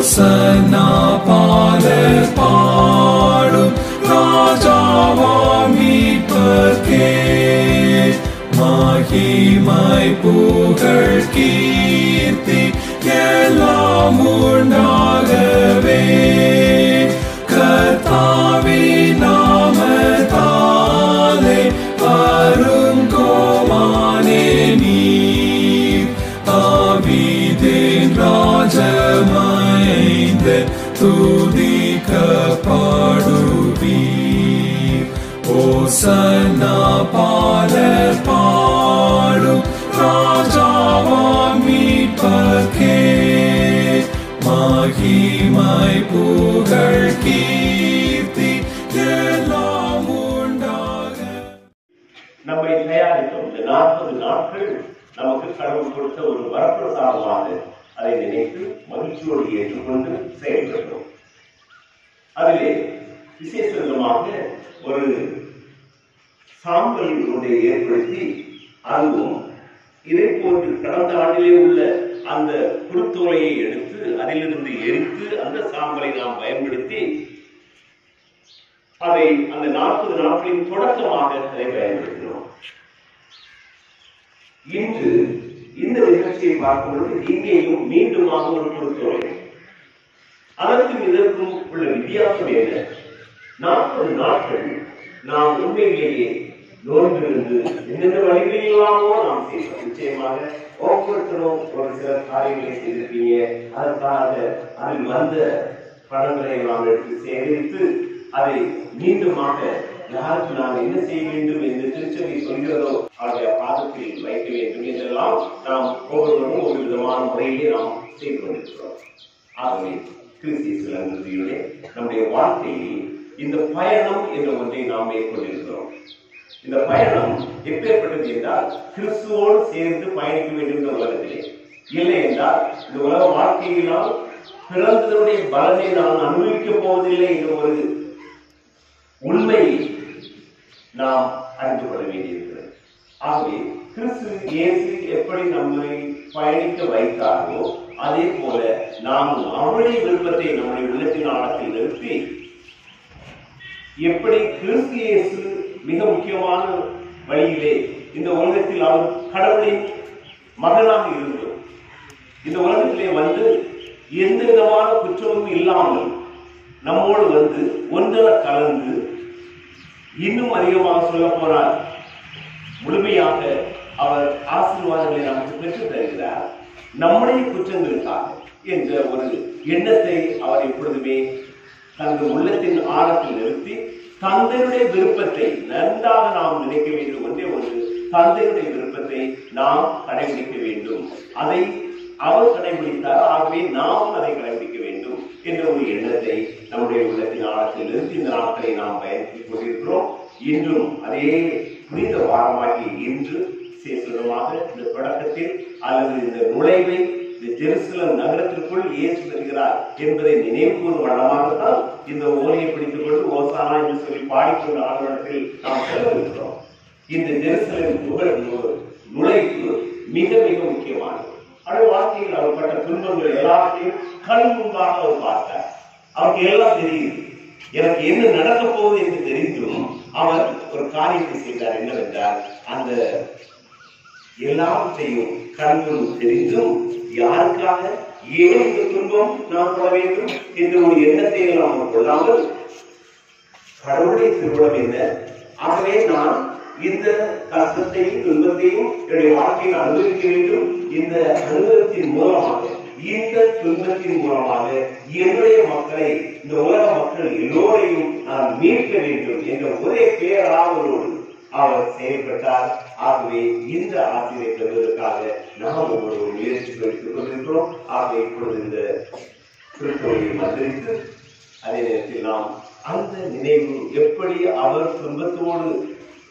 ஓசன்னா பாடல் பாடும் ராஜாவாம் மீட்பர்க்கே மகிமை புகழ் கீர்த்தி எல்லாம் உண்டாகவே கர்த்தாவின் நாமத்தாலே வருங்கோமானே நீர் தாவீதின் ராஜமைந்து துதிக்கப்படுவீர் ஓசன்னா பாடல் பாடும் ராஜாவாம் மீட்பர்க்கே மகிமை புகழ் கீர்த்தி எல்லாம் உண்டாக. நம்மை தயாரித்தோம். இந்த 40 நாட்கள் நமக்கு கடவுள் கொடுத்த ஒரு வரப்பிரசாதமாக அதை நினைத்து மகிழ்ச்சியோடு ஏற்றுக்கொண்டு செயல்படுகிறோம். அதிலே விசேஷ விதமாக ஒரு சாம்பல் ஒன்றை ஏற்படுத்தி அதுவும் இதை போன்று கடந்த ஆண்டிலே உள்ள அந்த குருத்தோலையை எடுத்து அதிலிருந்து எரித்து அந்த சாம்பலை நாம் பயன்படுத்தி அதை அந்த 40 நாட்களின் தொடக்கமாக அதை பயன்படுத்தினோம். இன்று இந்த நிகழ்ச்சியை பார்க்கும்போது இங்கேயும் மீண்டுமாக ஒரு குருத்தோலை. அதற்கும் இதற்கும் உள்ள வித்தியாசம் என்ன? 40 நாட்கள் நாம் உண்மையிலேயே நோன்பிருந்து என்னென்ன வழிகளிலாமோ நாம் செய்வோம். நிச்சயமாக ஒவ்வொருத்தரும் ஒரு சில காரியங்களை செய்திருப்பீங்க. அதற்காக அதில் வந்த பணங்களை நாம் எடுத்து சேகரித்து அதை மீண்டுமாக யாருக்கு நாம் என்ன செய்ய வேண்டும் என்று திருச்சபை சொல்கிறதோ அவருடைய பாதத்தில் வைக்க வேண்டும் என்றெல்லாம் நாம் ஒவ்வொருவரும் ஒரு விதமான முறையிலே நாம் செய்து கொண்டிருக்கிறோம். ஆகவே கிறிஸ்தியுடைய நம்முடைய வாழ்க்கையில் இந்த பயணம் என்ற ஒன்றை நாம் மேற்கொண்டிருக்கிறோம். இந்த பயணம் எப்பேற்பட்டது என்றால் கிறிஸ்துவோடு சேர்ந்து பயணிக்க வேண்டும் என்ற உலகத்திலே. இல்லை என்றால் இந்த உலக வாழ்க்கையினால் பிறந்ததனுடைய பலனை நாம் அனுபவிக்கப் போவதில்லை என்ற ஒரு உண்மையை நாம் அறிந்து கொள்ள வேண்டியிருக்கிறது. ஆகவே கிறிஸ்து இயேசு எப்படி நம்மை பயணிக்க வைத்தாரோ அதே போல நாம் அவருடைய விருப்பத்தை நம்முடைய உள்ளத்தின் ஆழத்தில் நிறுத்தி எப்படி கிறிஸ்து இயேசு மிக முக்கியமான வழியிலே இந்த உலகத்தில் அவர் கடவுளின் மகனாக இருந்தோம். இந்த உலகத்திலே வந்து எந்த விதமான குற்றமும் இல்லாமல் நம்மோடு வந்து ஒன்றர கலந்து இன்னும் அதிகமாக சொல்ல போனால் முழுமையாக அவர் ஆசீர்வாதங்களை நமக்கு பெற்றுத் தருகிறார். நம்முடைய குற்றங்களுக்காக என்ற ஒரு எண்ணத்தை அவர் எப்பொழுதுமே தங்கள் உள்ளத்தின் ஆழத்தில் நிறுத்தி தந்தையுடைய விருப்பத்தை நன்றாக நாம் நினைக்க வேண்டும். ஒன்றே ஒன்று, தந்தையுடைய விருப்பத்தை நாம் கடைபிடிக்க வேண்டும். அதை அவர் கடைபிடித்தார், ஆகவே நாம் அதை கடைபிடிக்க வேண்டும் என்ற ஒரு எண்ணத்தை நம்முடைய உள்ளத்தின் ஆழத்தில் இருந்து இந்த நாட்களை நாம் பயன்படுத்திக் கொண்டிருக்கிறோம். இன்றும் அதே புனித வாரமாகிய இன்று விசேஷமாக இந்த தொடக்கத்தில் அல்லது இந்த நுழைவை இந்த ஜெருசலம் நகரத்திற்குள் இயேசு வருகிறார் என்பதை நினைவு கூறும் வண்ணமாகத்தான் இந்த ஓலையை பிடித்துக் கொண்டு ஓசானா என்று சொல்லி பாடிக்கொண்ட ஆண்டவரிடத்தில் நாம் செலவிருக்கிறோம். இந்த ஜெருசலம் நுழைவு மிக மிக முக்கியமானது. அவருடைய வாழ்க்கையில் அவர் பட்ட துன்பங்கள் எல்லாத்தையும் கண் முன்பாக அவர் பார்த்தார். அவருக்கு எல்லாம் தெரியுது. எனக்கு என்ன நடக்க போகுது என்று தெரிந்தும் அவர் ஒரு காரியத்தை செய்தார். என்னவென்றால் அந்த எல்லாவற்றையும் கண்முன் தெரிந்தும் யாருக்காக ஏன் இந்த துன்பம் நாம் கொள்ள வேண்டும் என்ற ஒரு எண்ணத்தை நாம் கொள்ளாமல் கடவுளுடைய திருவிழம் என்ன, ஆகவே நான் இந்த கஷ்டத்தையும் துன்பத்தையும் என்னுடைய வாழ்க்கையில் அனுபவிக்க வேண்டும். இந்த அனுபவத்தின் மூலமாக இந்த துன்பத்தின் மூலமாக என்னுடைய மக்களை இந்த உலக மக்கள் எல்லோரையும் நான் மீட்க வேண்டும் என்ற ஒரே பேராவலோடு அவர் செயல்பட்டார். ஆகவே இந்த ஆசிரியை பெறுவதற்காக நாம் ஒவ்வொரு முயற்சி எடுத்துக் கொண்டிருக்கிறோம். ஆகவே இப்பொழுது இந்த திருத்தொழிலை மந்திரித்து அதே நேரத்தில் நாம் அந்த நினைவு எப்படி அவர்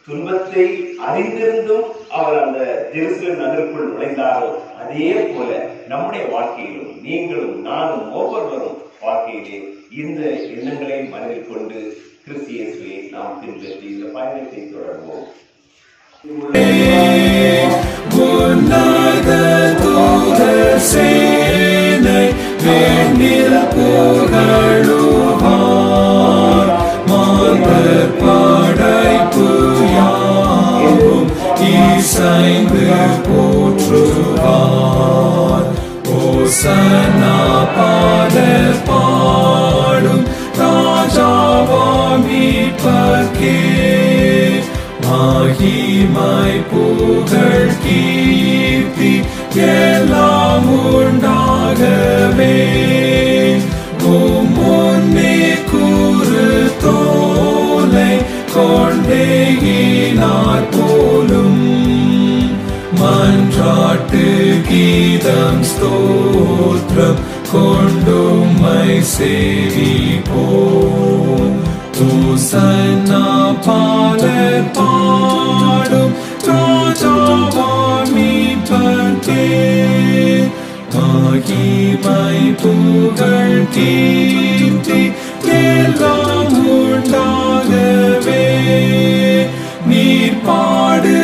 துன்பத்தை அறிந்திருந்தும் அவர் அந்த ஜெருசலேம் நகருக்குள் நுழைந்தாரோ அதே போல நம்முடைய வாழ்க்கையிலும் நீங்களும் நானும் ஒவ்வொருவரும் வாழ்க்கையிலே இந்த எண்ணங்களை மனதில் கொண்டு கிறிஸ்து இயேசுவை நாம் பின்பற்றி இந்த பயணத்தை தொடர்வோம். உன்னத தூதர் சேனை இசைந்து போற்றுவார். ஓசன்னா பாடல் பாடும் ராஜாவாம் மீட்பர்க்கே மகிமை புகழ் கீர்த்தி எல்லாம் உண்டாகவே. முன்னே கூறு தோலை கொண்டேயினார் போலும் மன்றாட்டு கீதம் ஸ்தோத்திரம் கொண்டுமை சேவிப்போம். ஓசன்னா பாடல் பாடும் ராஜாவாம் மீட்பர்க்கே மகிமை புகழ் கீர்த்தி எல்லாம் உண்டாகவே. நீர் பாடு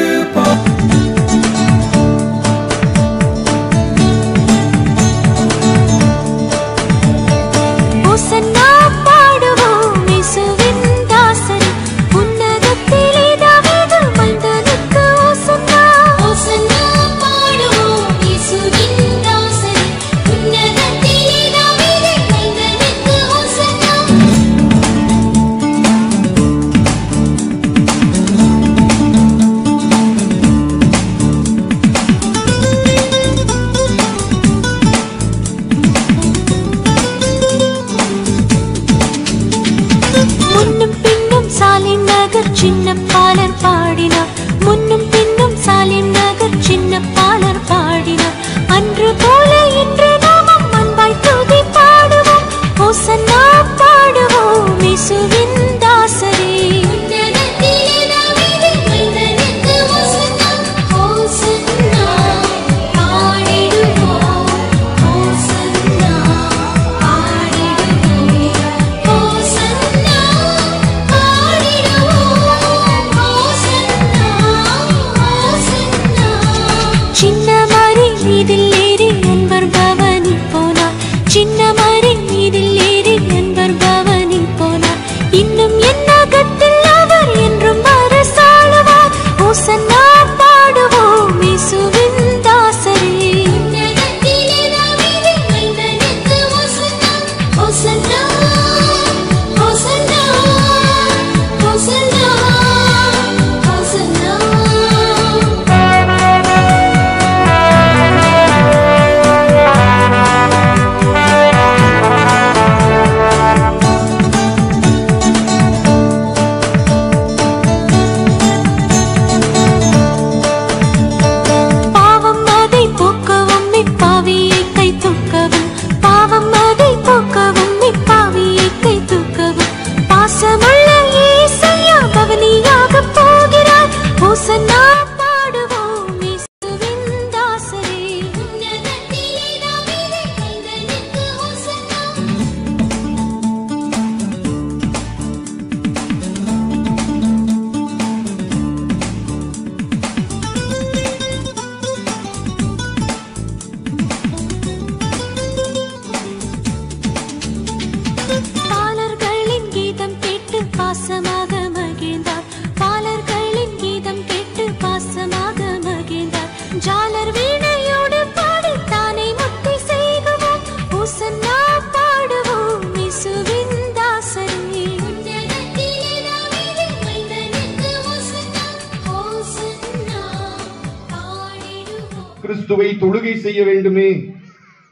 கிறிஸ்துவை தொழுகை செய்ய வேண்டுமே.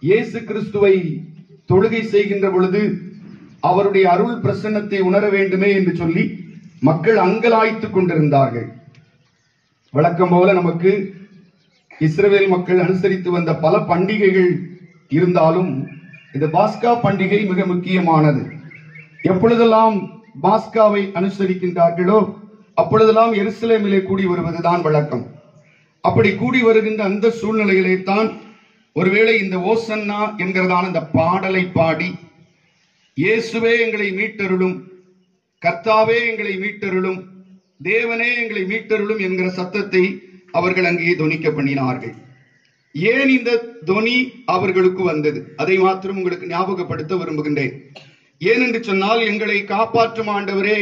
இயேசு கிறிஸ்துவை தொழுகை செய்கின்ற பொழுது அவருடைய அருள் பிரசன்னத்தை உணர வேண்டுமே என்று சொல்லி மக்கள் அங்கலாய்த்துக் கொண்டிருந்தார்கள். வழக்கம் போல நமக்கு இஸ்ரவேல் மக்கள் அனுசரித்து வந்த பல பண்டிகைகள் இருந்தாலும் இந்த பாஸ்கா பண்டிகை மிக முக்கியமானது. எப்பொழுதெல்லாம் பாஸ்காவை அனுசரிக்கின்றார்களோ அப்பொழுதெல்லாம் எருசலேமிலே கூடி வருவதுதான் வழக்கம். அப்படி கூடி வருகின்ற அந்த சூழ்நிலையிலே தான் ஒருவேளை இந்த ஓசன்னா என்கிறதான இந்த பாடலை பாடி இயேசுவே எங்களை மீட்டருளும், கர்த்தாவே எங்களை மீட்டருளும், தேவனே எங்களை மீட்டருளும் என்கிற சத்தத்தை அவர்கள் அங்கே தொனிக்க பண்ணினார்கள். ஏன் இந்த தொனி அவர்களுக்கு வந்தது அதை மாத்திரம் உங்களுக்கு ஞாபகப்படுத்த விரும்புகின்றேன். ஏனென்று சொன்னால், எங்களை காப்பாற்றும் ஆண்டவரே,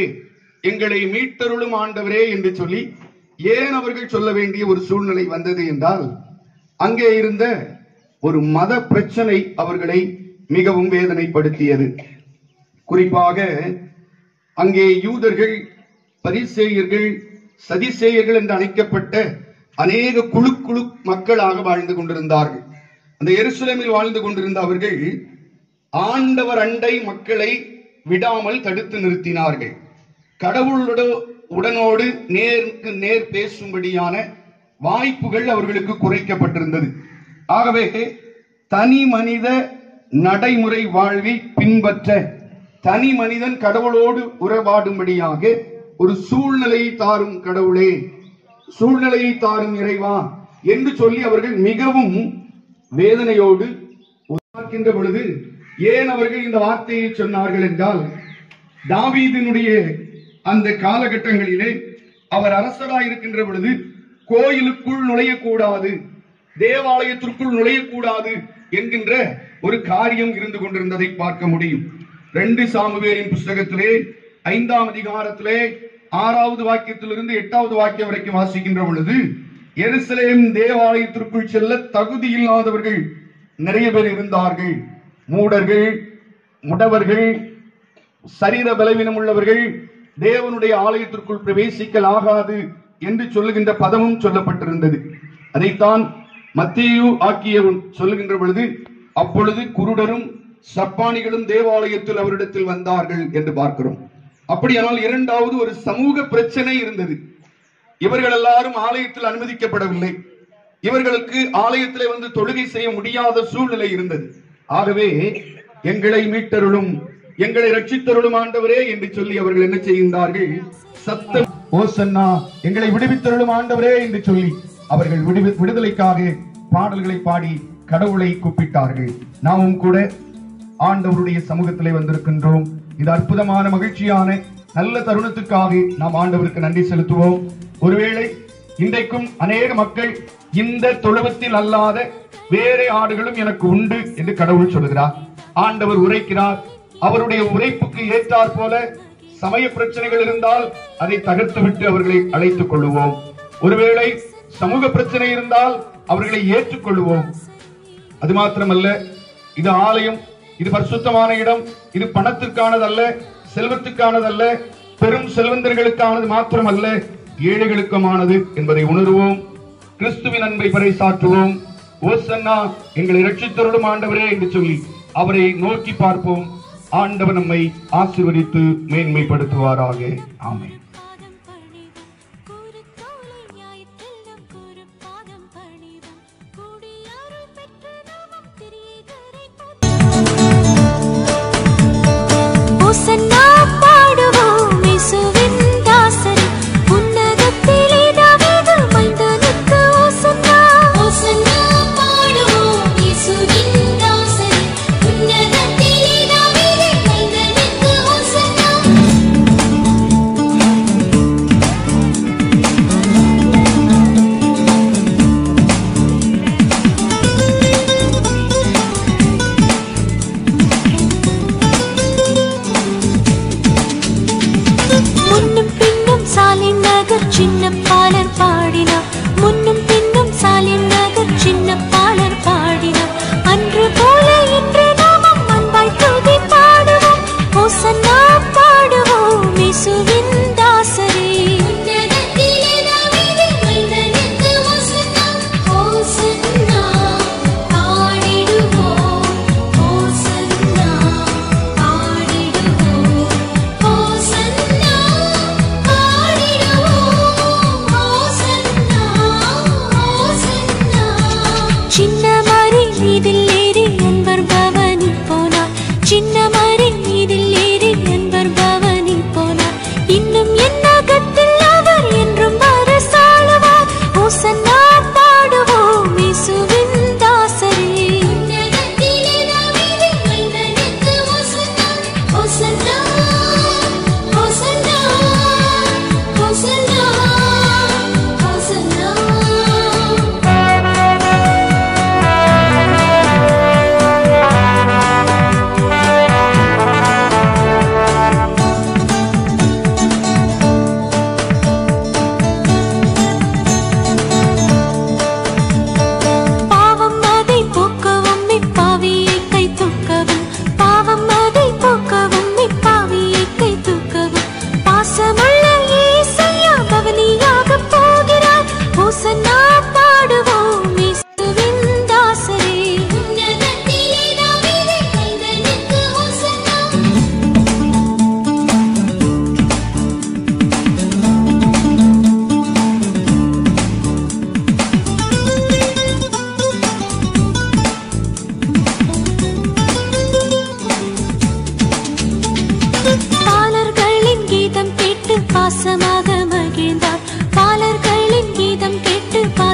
எங்களை மீட்டருளும் ஆண்டவரே என்று சொல்லி ஏன் அவர்கள் சொல்ல வேண்டிய ஒரு சூழ்நிலை வந்தது என்றால், அங்கே இருந்த ஒரு மத பிரச்சனை அவர்களை மிகவும் வேதனைப்படுத்தியது. குறிப்பாக அங்கே யூதர்கள், பரிசேயர்கள், சதிசேயர்கள் என்று அழைக்கப்பட்ட அநேக குழு மக்களாக வாழ்ந்து கொண்டிருந்தார்கள். அந்த எருசலேமில் வாழ்ந்து கொண்டிருந்த அவர்கள் ஆண்டவர் அண்டை மக்களை விடாமல் தடுத்து நிறுத்தினார்கள். கடவுளுடனோடு நேருக்கு நேர் பேசும்படியான வாய்ப்புகள் அவர்களுக்கு குறைக்கப்பட்டிருந்தது. ஆகவே தனி மனித நடைமுறை வாழ்வை பின்பற்ற, தனி மனிதன் கடவுளோடு உறவாடும்படியாக ஒரு சூழ்நிலையை தாரும் கடவுளே, சூழ்நிலையை தாரும் இறைவா என்று சொல்லி அவர்கள் மிகவும் வேதனையோடு பார்க்கின்ற பொழுது, ஏன் அவர்கள் இந்த வார்த்தையை சொன்னார்கள் என்றால், தாவீதினுடைய அந்த காலகட்டங்களிலே அவர் அரசராயிருக்கின்ற பொழுது கோயிலுக்குள் நுழையக்கூடாது, தேவாலயத்திற்குள் நுழையக்கூடாது என்கின்ற ஒரு காரியம் இருந்து கொண்டிருந்ததை பார்க்க முடியும். 2 சாமுவேலின் புஸ்தகத்திலே 5ஆம் அதிகாரத்திலே 6வது வாக்கியத்திலிருந்து 8வது வாக்கியம் வரைக்கும் வாசிக்கின்ற பொழுது, எருசலேம் தேவாலயத்திற்குள் செல்ல தகுதி இல்லாதவர்கள் நிறைய பேர் இருந்தார்கள். மூடர்கள், முடவர்கள், சரீர பலவீனம் உள்ளவர்கள் தேவனுடைய ஆலயத்திற்குள் பிரவேசிக்கல் ஆகாது என்று சொல்லுகின்ற பதமும் சொல்லப்பட்டிருந்தது. அதைத்தான் மத்தேயு ஆக்கியவன் சொல்லுகின்ற பொழுது, அப்பொழுது குருடரும் சப்பானிகளும் தேவாலயத்தில் அவரிடத்தில் வந்தார்கள் என்று பார்க்கிறோம். அப்படியானால் இரண்டாவது ஒரு சமூக பிரச்சனை இருந்தது. இவர்கள் எல்லாரும் ஆலயத்தில் அனுமதிக்கப்படவில்லை. இவர்களுக்கு ஆலயத்திலே வந்து தொழுகை செய்ய முடியாத சூழ்நிலை இருந்தது. ஆகவே எங்களை மீட்டருளும், எங்களை ரட்சித்தருளும் ஆண்டவரே என்று சொல்லி அவர்கள் என்ன செய்கின்றார்கள்? சத்தம் ஓசன்னா, எங்களை விடுவித்தருளும் ஆண்டவரே என்று சொல்லி அவர்கள் விடுதலைக்காக பாடல்களை பாடி கடவுளை கூப்பிட்டார்கள். நாமும் கூட ஆண்டவருடைய சமூகத்திலே வந்திருக்கின்றோம். இது அற்புதமான மகிழ்ச்சியான நல்ல தருணத்துக்காக நாம் ஆண்டவருக்கு நன்றி செலுத்துவோம். ஒருவேளை இன்றைக்கும் அநேக மக்கள் இந்த தொழுவத்தில் அல்லாத வேறு ஆடுகளும் எனக்கு உண்டு என்று கடவுள் சொல்கிறார். ஆண்டவர் உரைக்கிறார். அவருடைய உரைப்புக்கு ஏற்றாற் போல சமய பிரச்சனைகள் இருந்தால் அதை தகர்த்து விட்டு அவர்களை அழைத்துக் கொள்ளுவோம். ஒருவேளை சமூக பிரச்சனை இருந்தால் அவர்களை ஏற்றுக்கொள்வோம். அது மாத்திரமல்ல, இது ஆலயம், இது பரிசுத்தமான இடம், இது பணத்திற்கானதல்ல, செல்வத்துக்கானதல்ல, பெரும் செல்வந்தர்களுக்கானது மாத்திரமல்ல, ஏழைகளுக்குமானது என்பதை உணர்வோம். கிறிஸ்துவின் அன்பை பறைசாற்றுவோம். ஓசன்னா, எங்களை ரட்சித்தருளும் ஆண்டவரே என்று சொல்லி அவரை நோக்கி பார்ப்போம். ஆண்டவர் நம்மை ஆசீர்வதித்து மேன்மைப்படுத்துவாராக. ஆமென்.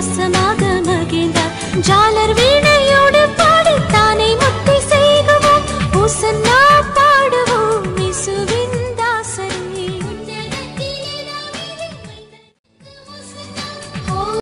விலாசமாக மகிழ்ந்தார். ஜாலர் வீணை